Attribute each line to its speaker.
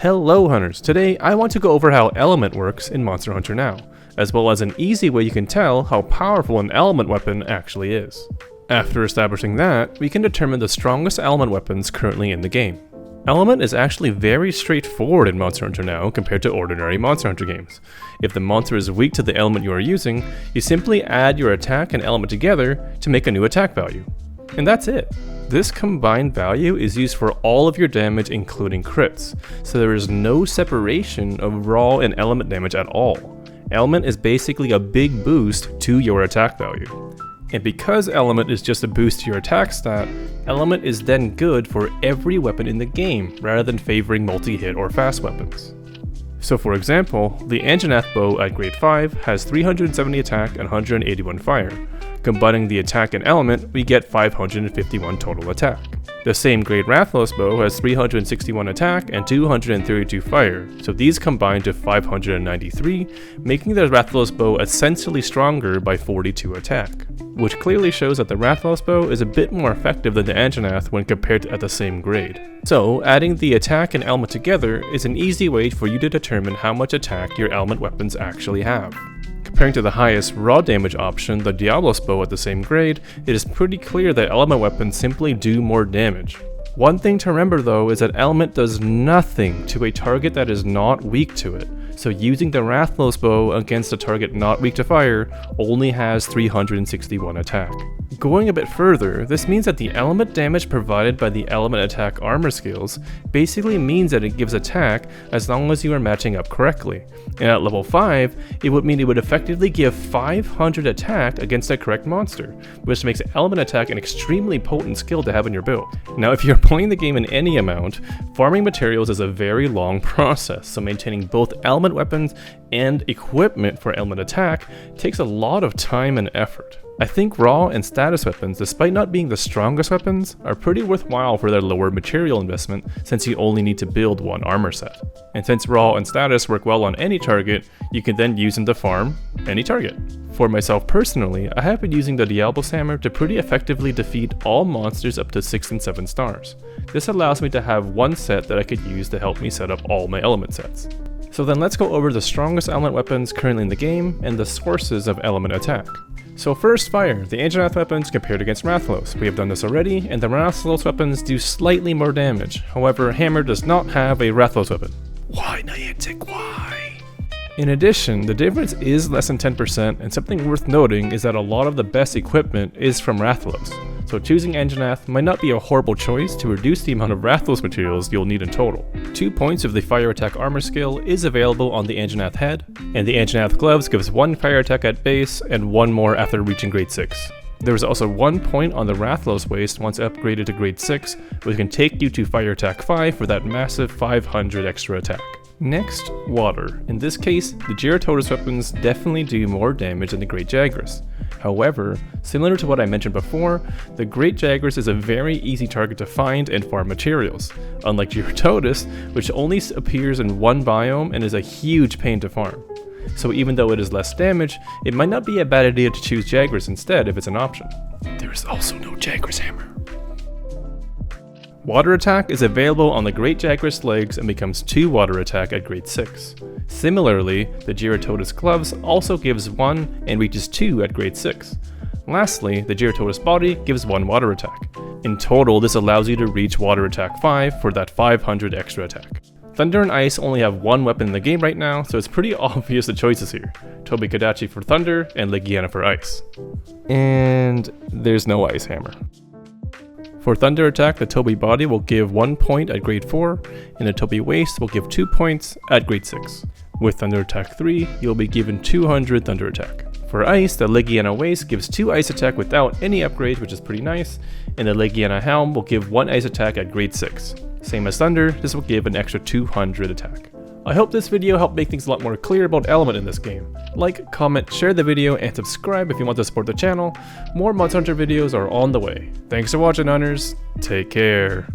Speaker 1: Hello Hunters, today I want to go over how element works in Monster Hunter Now, as well as an easy way you can tell how powerful an element weapon actually is. After establishing that, we can determine the strongest element weapons currently in the game. Element is actually very straightforward in Monster Hunter Now compared to ordinary Monster Hunter games. If the monster is weak to the element you are using, you simply add your attack and element together to make a new attack value. And that's it. This combined value is used for all of your damage including crits, so there is no separation of raw and element damage at all. Element is basically a big boost to your attack value. And because element is just a boost to your attack stat, element is then good for every weapon in the game rather than favoring multi-hit or fast weapons. So for example, the Anjanath bow at grade 5 has 370 attack and 181 fire. Combining the attack and element, we get 551 total attack. The same grade Rathalos bow has 361 attack and 232 fire, so these combine to 593, making the Rathalos bow essentially stronger by 42 attack, which clearly shows that the Rathalos bow is a bit more effective than the Anjanath when compared at the same grade. So adding the attack and element together is an easy way for you to determine how much attack your element weapons actually have. Comparing to the highest raw damage option, the Diablos bow at the same grade, it is pretty clear that element weapons simply do more damage. One thing to remember though is that element does nothing to a target that is not weak to it, so using the Rathalos bow against a target not weak to fire only has 361 attack. Going a bit further, this means that the element damage provided by the element attack armor skills basically means that it gives attack as long as you are matching up correctly. And at level 5, it would mean it would effectively give 500 attack against a correct monster, which makes element attack an extremely potent skill to have in your build. Now if you're playing the game in any amount, farming materials is a very long process, so maintaining both element weapons and equipment for element attack takes a lot of time and effort. I think raw and status weapons, despite not being the strongest weapons, are pretty worthwhile for their lower material investment since you only need to build one armor set. And since raw and status work well on any target, you can then use them to farm any target. For myself personally, I have been using the Diablos hammer to pretty effectively defeat all monsters up to 6 and 7 stars. This allows me to have one set that I could use to help me set up all my element sets. So then let's go over the strongest element weapons currently in the game and the sources of element attack. So first, fire, the Anjanath weapons compared against Rathalos. We have done this already, and the Rathalos weapons do slightly more damage. However, hammer does not have a Rathalos weapon. Why, Niantic, why? In addition, the difference is less than 10%, and something worth noting is that a lot of the best equipment is from Rathalos. So choosing Anjanath might not be a horrible choice to reduce the amount of Rathalos materials you'll need in total. 2 points of the fire attack armor skill is available on the Anjanath head, and the Anjanath gloves gives 1 fire attack at base and 1 more after reaching grade 6. There is also 1 point on the Rathalos waist once upgraded to grade 6, which can take you to fire attack 5 for that massive 500 extra attack. Next, water. In this case, the Giratotus weapons definitely do more damage than the Great Jagras. However, similar to what I mentioned before, the Great Jagras is a very easy target to find and farm materials, unlike Giratotus, which only appears in one biome and is a huge pain to farm. So even though it is less damage, it might not be a bad idea to choose Jagras instead if it's an option. There is also no Jagras hammer. Water attack is available on the Great Jagras legs and becomes 2 water attack at grade 6. Similarly, the Giratotus gloves also gives 1 and reaches 2 at grade 6. Lastly, the Giratotus body gives 1 water attack. In total, this allows you to reach water attack 5 for that 500 extra attack. Thunder and Ice only have 1 weapon in the game right now, so it's pretty obvious the choices here. Tobi-Kadachi for Thunder and Legiana for Ice. And there's no Ice hammer. For Thunder attack, the Tobi body will give 1 point at grade 4, and the Tobi waist will give 2 points at grade 6. With Thunder attack 3, you'll be given 200 Thunder attack. For Ice, the Legiana waist gives 2 ice attack without any upgrades, which is pretty nice, and the Legiana helm will give 1 ice attack at grade 6. Same as Thunder, this will give an extra 200 attack. I hope this video helped make things a lot more clear about element in this game. Like, comment, share the video, and subscribe if you want to support the channel. More Monster Hunter videos are on the way. Thanks for watching, Hunters. Take care.